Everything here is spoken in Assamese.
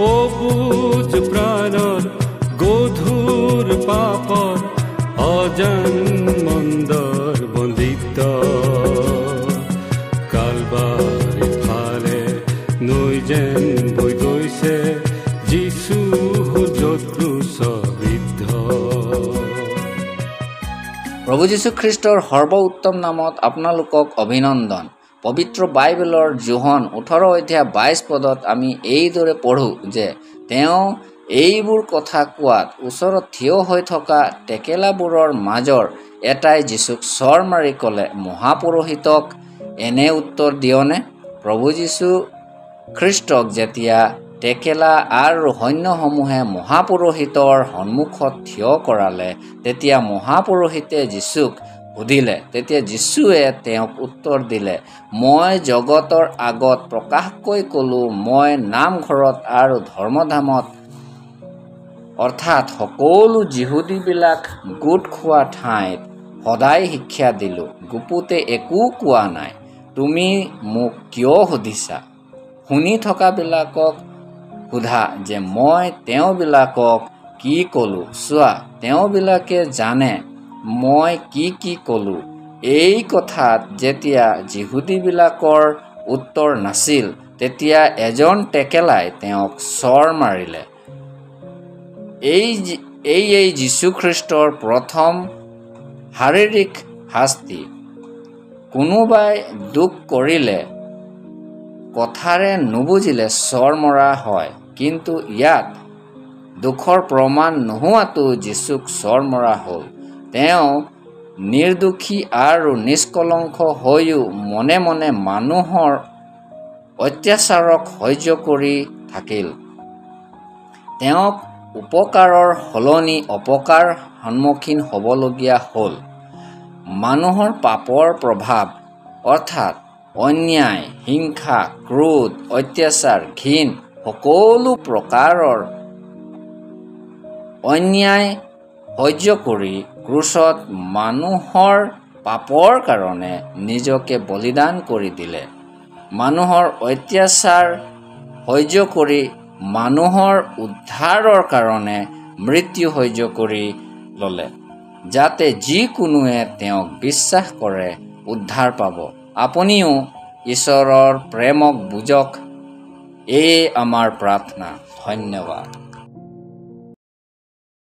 অবুজ প্ৰাণৰ গধুৰ পাপৰ অজান মন্দৰ বন্দিত কালবাৰী ফালে নৈ যেন বৈ গৈছে যীশু য'ত ক্ৰুচবিদ্ধ। প্ৰভু যীশু খ্ৰীষ্টৰ সৰ্বোত্তম নামত আপোনালোকক অভিনন্দন। পবিত্ৰ বাইবেলৰ যোহন 18 অধ্যায় 22 পদত আমি এইদৰে পঢ়ো যে তেওঁ এইবোৰ কথা কোৱাত ওচৰত থিয় হৈ থকা টেকেলাবোৰৰ মাজৰ এটাই যীশুক চৰ মাৰি ক'লে, মহাপুৰোহিতক এনে উত্তৰ দিয়নে? প্ৰভু যীশু খ্ৰীষ্টক যেতিয়া টেকেলা আৰু সৈন্যসমূহে মহাপুৰোহিতৰ সন্মুখত থিয় কৰালে, তেতিয়া মহাপুৰোহিতে যীশুক সুধিলে। তেতিয়া যীশুৱে তেওঁক উত্তৰ দিলে, মই জগতৰ আগত প্ৰকাশকৈ ক'লো, মই নামঘৰত আৰু ধৰ্মধামত অৰ্থাৎ সকলো যিহুদীবিলাক গোট খোৱা ঠাইত সদায় শিক্ষা দিলোঁ, গুপুতে একো কোৱা নাই। তুমি মোক কিয় সুধিছা? শুনি থকাবিলাকক সোধা যে মই তেওঁবিলাকক কি ক'লোঁ। চোৱা, তেওঁবিলাকে জানে মই কি ক'লোঁ। এই কথাত যেতিয়া যিহুদীবিলাকৰ উত্তৰ নাছিল, তেতিয়া এজন টেকেলাই তেওঁক চৰ মাৰিলে। এই যীশুখ্ৰীষ্টৰ প্ৰথম শাৰীৰিক শাস্তি। কোনোবাই দুখ কৰিলে, কথাৰে নুবুজিলে চৰ মৰা হয়, কিন্তু ইয়াত দুখৰ প্ৰমাণ নোহোৱাতো যীশুক চৰ মৰা হ'ল। তেওঁ নিৰ্দোষী আৰু নিষ্কলংক হৈও মনে মনে মানুহৰ অত্যাচাৰক সহ্য কৰি থাকিল। তেওঁক উপকাৰৰ সলনি অপকাৰ সন্মুখীন হ'বলগীয়া হ'ল। মানুহৰ পাপৰ প্ৰভাৱ অৰ্থাৎ অন্যায়, হিংসা, ক্ৰোধ, অত্যাচাৰ, ঘিণ, সকলো প্ৰকাৰৰ অন্যায় সহ্য কৰি ক্ৰুচত মানুহৰ পাপৰ কাৰণে নিজকে বলিদান কৰি দিলে। মানুহৰ অত্যাচাৰ সহ্য কৰি মানুহৰ উদ্ধাৰৰ কাৰণে মৃত্যু সহ্য কৰি ল'লে, যাতে যিকোনোৱে তেওঁক বিশ্বাস কৰে উদ্ধাৰ পাব। আপুনিও ঈশ্বৰৰ প্ৰেমক বুজক। এই আমাৰ প্ৰাৰ্থনা। ধন্যবাদ।